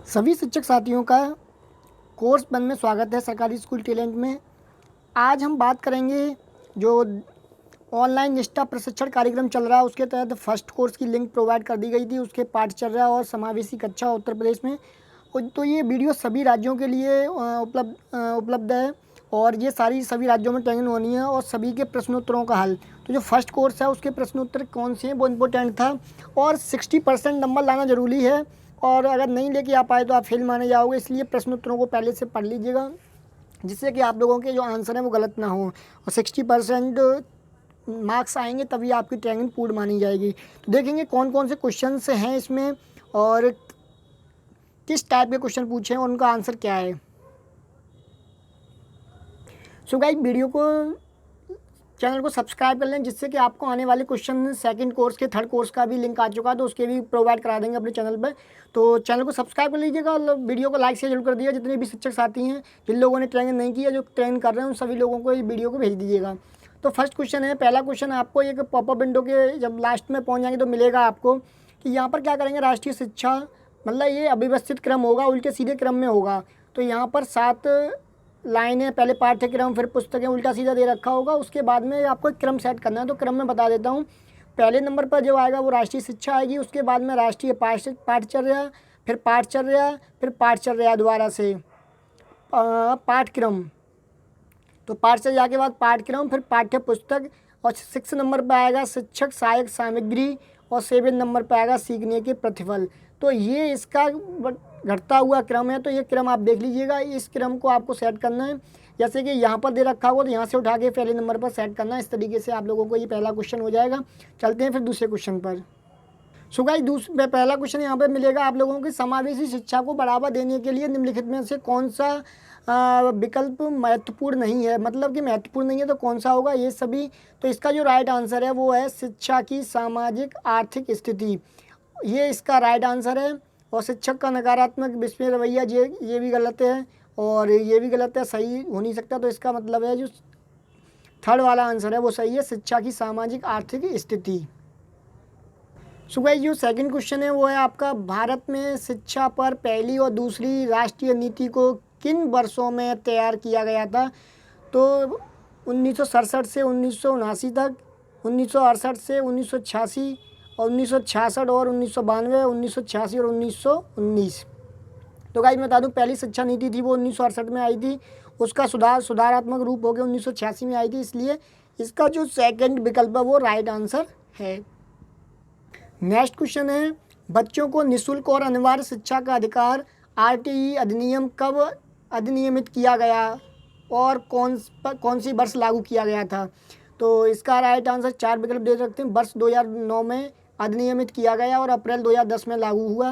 सभी शिक्षक साथियों का कोर्स वन में स्वागत है सरकारी स्कूल टैलेंट में। आज हम बात करेंगे जो ऑनलाइन निष्ठा प्रशिक्षण कार्यक्रम चल रहा है उसके तहत फर्स्ट कोर्स की लिंक प्रोवाइड कर दी गई थी, उसके पाठ चल रहा है और समावेशी कक्षा उत्तर प्रदेश में। तो ये वीडियो सभी राज्यों के लिए उपलब्ध है और ये सभी राज्यों में ट्रेनिंग होनी है और सभी के प्रश्नोत्तरों का हल। तो जो फर्स्ट कोर्स है उसके प्रश्नोत्तर कौन से हैं वो इम्पोर्टेंट था और 60% नंबर लाना ज़रूरी है और अगर नहीं लेके आ पाए तो आप फेल माने जाओगे, इसलिए प्रश्नोत्तरों को पहले से पढ़ लीजिएगा जिससे कि आप लोगों के जो आंसर हैं वो गलत ना हो और 60% मार्क्स आएंगे तभी आपकी ट्रेनिंग पूर्ण मानी जाएगी। तो देखेंगे कौन कौन से क्वेश्चन हैं इसमें और किस टाइप के क्वेश्चन पूछे हैं और उनका आंसर क्या है। सो गाइस वीडियो को चैनल को सब्सक्राइब कर लें जिससे कि आपको आने वाले क्वेश्चन सेकंड कोर्स के थर्ड कोर्स का भी लिंक आ चुका है तो उसके भी प्रोवाइड करा देंगे अपने चैनल पर। तो चैनल को सब्सक्राइब कर लीजिएगा और वीडियो को लाइक शेयर जरूर कर दिएगा। जितने भी शिक्षक साथी हैं जिन लोगों ने ट्रेनिंग नहीं की है जो ट्रेन कर रहे हैं उन सभी लोगों को इस वीडियो को भेज दीजिएगा। तो फर्स्ट क्वेश्चन है, पहला क्वेश्चन आपको एक पॉपअप विंडो के जब लास्ट में पहुँच जाएंगे तो मिलेगा आपको कि यहाँ पर क्या करेंगे, राष्ट्रीय शिक्षा मतलब ये अव्यवस्थित क्रम होगा, उल्टे सीधे क्रम में होगा। तो यहाँ पर 7 लाइनें, पहले पाठ्यक्रम फिर पुस्तकें उल्टा सीधा दे रखा होगा, उसके बाद में आपको एक क्रम सेट करना है। तो क्रम में बता देता हूँ, पहले नंबर पर जो आएगा वो राष्ट्रीय शिक्षा आएगी, उसके बाद में राष्ट्रीय पाठचर्या, फिर पाठचर्या, फिर पाठचर्या द्वारा से पाठ्यक्रम, तो पाठचर्या के बाद पाठ्यक्रम, फिर पाठ्य पुस्तक और 6 नंबर पर आएगा शिक्षक सहायक सामग्री और 7 नंबर पर आएगा सीखने के प्रतिफल। तो ये इसका घटता हुआ क्रम है। तो ये क्रम आप देख लीजिएगा, इस क्रम को आपको सेट करना है। जैसे कि यहाँ पर दे रखा होगा तो यहाँ से उठा के पहले नंबर पर सेट करना है। इस तरीके से आप लोगों को ये पहला क्वेश्चन हो जाएगा। चलते हैं फिर दूसरे क्वेश्चन पर। सो गाइस पहला क्वेश्चन यहाँ पर मिलेगा आप लोगों की, समावेशी शिक्षा को बढ़ावा देने के लिए निम्नलिखित में से कौन सा विकल्प महत्वपूर्ण नहीं है। मतलब कि महत्वपूर्ण नहीं है तो कौन सा होगा, ये सभी। तो इसका जो राइट आंसर है वो है शिक्षा की सामाजिक आर्थिक स्थिति, ये इसका राइट आंसर है। और शिक्षक का नकारात्मक विस्मय रवैया ये भी गलत है और ये भी गलत है, सही हो नहीं सकता। तो इसका मतलब है जो थर्ड वाला आंसर है वो सही है, शिक्षा की सामाजिक आर्थिक स्थिति। सो गाइस जो सेकंड क्वेश्चन है वो है आपका, भारत में शिक्षा पर पहली और दूसरी राष्ट्रीय नीति को किन वर्षों में तैयार किया गया था। तो 1967 से 1979 तक, 1968 से 1986 और 1966 और 1992, 1986 और 1919। तो गाइस मैं बता दूं पहली शिक्षा नीति थी वो 1968 में आई थी, उसका सुधारात्मक रूप हो गया 1986 में आई थी, इसलिए इसका जो सेकंड विकल्प है वो राइट आंसर है। नेक्स्ट क्वेश्चन है, बच्चों को निःशुल्क और अनिवार्य शिक्षा का अधिकार RTE अधिनियम कब अधिनियमित किया गया और कौन सी वर्ष लागू किया गया था। तो इसका राइट आंसर 4 विकल्प दे सकते हैं। वर्ष 2009 में अधिनियमित किया गया और अप्रैल 2010 में लागू हुआ।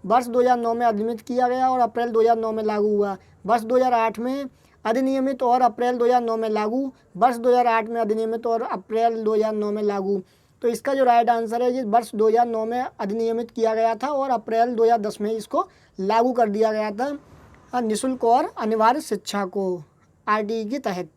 वर्ष 2009 में अधिनियमित किया गया और अप्रैल 2009 में लागू हुआ। वर्ष 2008 में अधिनियमित और अप्रैल 2009 में लागू। वर्ष 2008 में अधिनियमित और अप्रैल 2009 में लागू। तो इसका जो राइट आंसर है, ये वर्ष 2009 में अधिनियमित किया गया था और अप्रैल 2010 में इसको लागू कर दिया गया था निःशुल्क और अनिवार्य शिक्षा को RTE के तहत।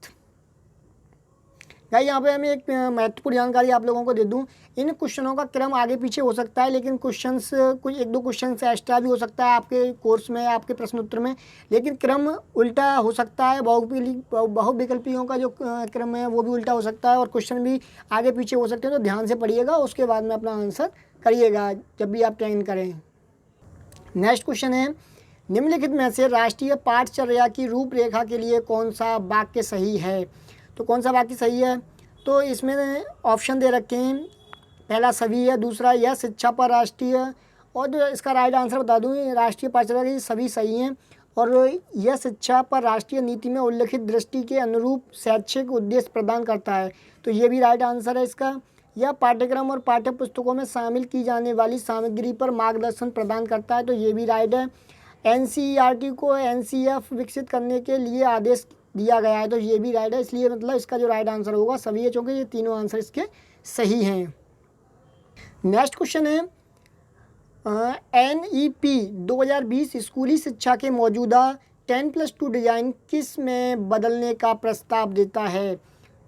भाई यहाँ पे हमें एक महत्वपूर्ण जानकारी आप लोगों को दे दूँ, इन क्वेश्चनों का क्रम आगे पीछे हो सकता है, लेकिन क्वेश्चंस कुछ 1-2 क्वेश्चन एक्स्ट्रा भी हो सकता है आपके कोर्स में, आपके प्रश्न उत्तर में, लेकिन क्रम उल्टा हो सकता है। बहुविकल्पियों का जो क्रम है वो भी उल्टा हो सकता है और क्वेश्चन भी आगे पीछे हो सकते हैं। तो ध्यान से पढ़िएगा, उसके बाद में अपना आंसर करिएगा जब भी आप ट्रेन करें। नेक्स्ट क्वेश्चन है, निम्नलिखित में से राष्ट्रीय पाठचर्या की रूपरेखा के लिए कौन सा वाक्य सही है। तो कौन सा वाक्य सही है, तो इसमें ऑप्शन दे रखे हैं, पहला सभी है, दूसरा यह शिक्षा पर राष्ट्रीय, और जो इसका राइट आंसर बता दूँ राष्ट्रीय पाठचर्या के सभी सही हैं और यह शिक्षा पर राष्ट्रीय नीति में उल्लिखित दृष्टि के अनुरूप शैक्षिक उद्देश्य प्रदान करता है। तो ये भी राइट आंसर है इसका। यह पाठ्यक्रम और पाठ्य पुस्तकों में शामिल की जाने वाली सामग्री पर मार्गदर्शन प्रदान करता है। तो ये भी राइट है। NCERT को NCF विकसित करने के लिए आदेश दिया गया है। तो ये भी राइट है, इसलिए मतलब इसका जो राइट आंसर होगा सभी है, चूँकि ये तीनों आंसर इसके सही हैं। नेक्स्ट क्वेश्चन है, NEP 2020 स्कूली शिक्षा के मौजूदा 10+2 डिज़ाइन किस में बदलने का प्रस्ताव देता है।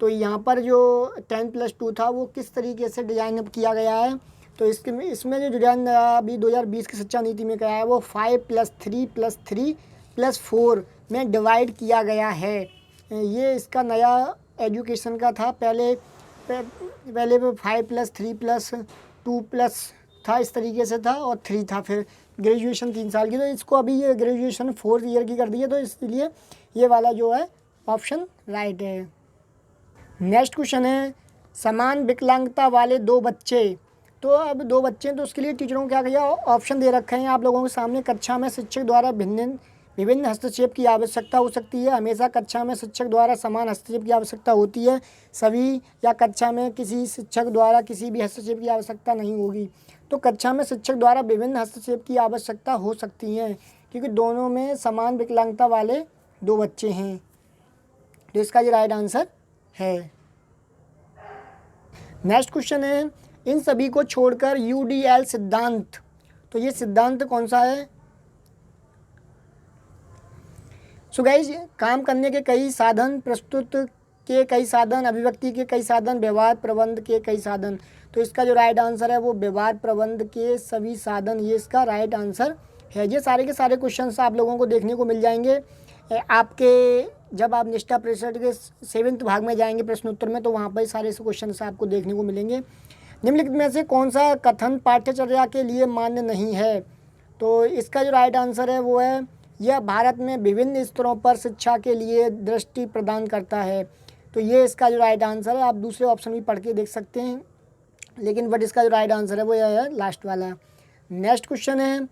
तो यहाँ पर जो 10+2 था वो किस तरीके से डिज़ाइन किया गया है। तो इसमें जो डिजाइन अभी 2020 की शिक्षा नीति में क्या है वो 5+3+3+4 में डिवाइड किया गया है। ये इसका नया एजुकेशन का था। पहले 5+3+2+ था, इस तरीके से था, और 3 था। फिर ग्रेजुएशन 3 साल की, तो इसको अभी ये ग्रेजुएशन 4 ईयर की कर दी है, तो इसलिए ये वाला जो है ऑप्शन राइट है। नेक्स्ट क्वेश्चन है समान विकलांगता वाले 2 बच्चे। तो अब 2 बच्चे हैं, तो उसके लिए टीचरों को क्या किया ऑप्शन दे रखे हैं आप लोगों के सामने। कक्षा में शिक्षक द्वारा विभिन्न हस्तक्षेप की आवश्यकता हो सकती है। हमेशा कक्षा में शिक्षक द्वारा समान हस्तक्षेप की आवश्यकता होती है सभी, या कक्षा में किसी शिक्षक द्वारा किसी भी हस्तक्षेप की आवश्यकता नहीं होगी। तो कक्षा में शिक्षक द्वारा विभिन्न हस्तक्षेप की आवश्यकता हो सकती है, क्योंकि दोनों में समान विकलांगता वाले 2 बच्चे हैं। तो इसका ये राइट आंसर है। नेक्स्ट क्वेश्चन है इन सभी को छोड़कर UDL सिद्धांत। तो ये सिद्धांत कौन सा है? सो गाइस, काम करने के कई साधन, प्रस्तुत के कई साधन, अभिव्यक्ति के कई साधन, व्यवहार प्रबंध के कई साधन। तो इसका जो राइट आंसर है वो व्यवहार प्रबंध के सभी साधन, ये इसका राइट आंसर है। ये सारे के सारे क्वेश्चंस आप लोगों को देखने को मिल जाएंगे आपके जब आप निष्ठा परिषद के 7th भाग में जाएंगे प्रश्नोत्तर में, तो वहाँ पर सारे क्वेश्चन आपको देखने को मिलेंगे। निम्नलिखित में से कौन सा कथन पाठ्यचर्या के लिए मान्य नहीं है? तो इसका जो राइट आंसर है वो है यह भारत में विभिन्न स्तरों पर शिक्षा के लिए दृष्टि प्रदान करता है। तो ये इसका जो राइट आंसर है। आप दूसरे ऑप्शन भी पढ़ के देख सकते हैं, लेकिन बट इसका जो राइट आंसर है वो यह है लास्ट वाला। नेक्स्ट क्वेश्चन है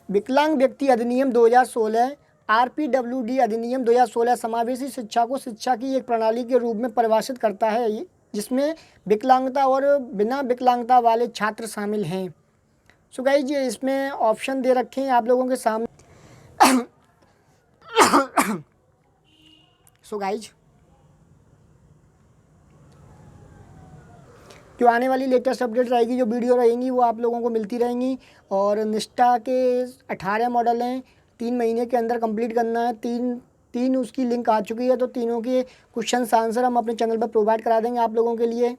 विकलांग व्यक्ति अधिनियम 2016 RPWD अधिनियम 2016 समावेशी शिक्षा को शिक्षा की एक प्रणाली के रूप में परिभाषित करता है, जिसमें विकलांगता और बिना विकलांगता वाले छात्र शामिल हैं। सो गाइज, ये इसमें ऑप्शन दे रखे हैं आप लोगों के सामने। सो गाइज, जो आने वाली लेटेस्ट अपडेट रहेगी, जो वीडियो रहेंगी, वो आप लोगों को मिलती रहेंगी। और निष्ठा के 18 मॉडल हैं, 3 महीने के अंदर कंप्लीट करना है। तीन उसकी लिंक आ चुकी है, तो तीनों के क्वेश्चन आंसर हम अपने चैनल पर प्रोवाइड करा देंगे आप लोगों के लिए।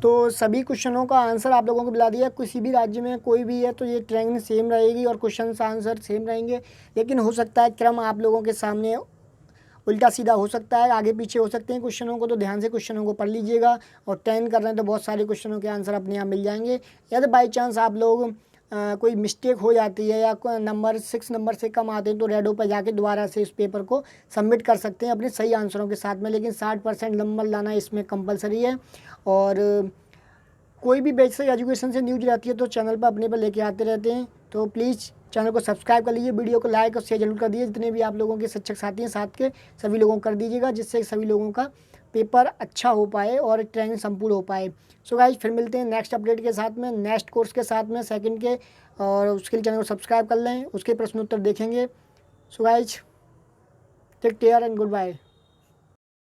तो सभी क्वेश्चनों का आंसर आप लोगों को मिला दिया। किसी भी राज्य में कोई भी है तो ये ट्रेनिंग सेम रहेगी और क्वेश्चन आंसर सेम रहेंगे, लेकिन हो सकता है क्रम आप लोगों के सामने उल्टा सीधा हो सकता है, आगे पीछे हो सकते हैं क्वेश्चनों को। तो ध्यान से क्वेश्चनों को पढ़ लीजिएगा, और 10 कर रहे हैं तो बहुत सारे क्वेश्चनों के आंसर अपने आप मिल जाएंगे। यदि बाई चांस आप लोग कोई मिस्टेक हो जाती है या कोई नंबर 6 नंबर से कम आते हैं, तो रेडो पर जाके दोबारा से इस पेपर को सबमिट कर सकते हैं अपने सही आंसरों के साथ में। लेकिन 60% नंबर लाना इसमें कंपलसरी है। और कोई भी बेसिक एजुकेशन से न्यूज रहती है तो चैनल पर अपने पर लेके आते रहते हैं। तो प्लीज़ चैनल को सब्सक्राइब कर लीजिए, वीडियो को लाइक और शेयर जरूर कर दीजिए। जितने भी आप लोगों के शिक्षक साथी हैं साथ के सभी लोगों को कर दीजिएगा, जिससे सभी लोगों का पेपर अच्छा हो पाए और ट्रेनिंग संपूर्ण हो पाए। सो गाइज, फिर मिलते हैं नेक्स्ट अपडेट के साथ में, नेक्स्ट कोर्स के साथ में, सेकंड के। और उसके लिए चैनल को सब्सक्राइब कर लें, उसके प्रश्नोत्तर देखेंगे। So guys, take care and good bye.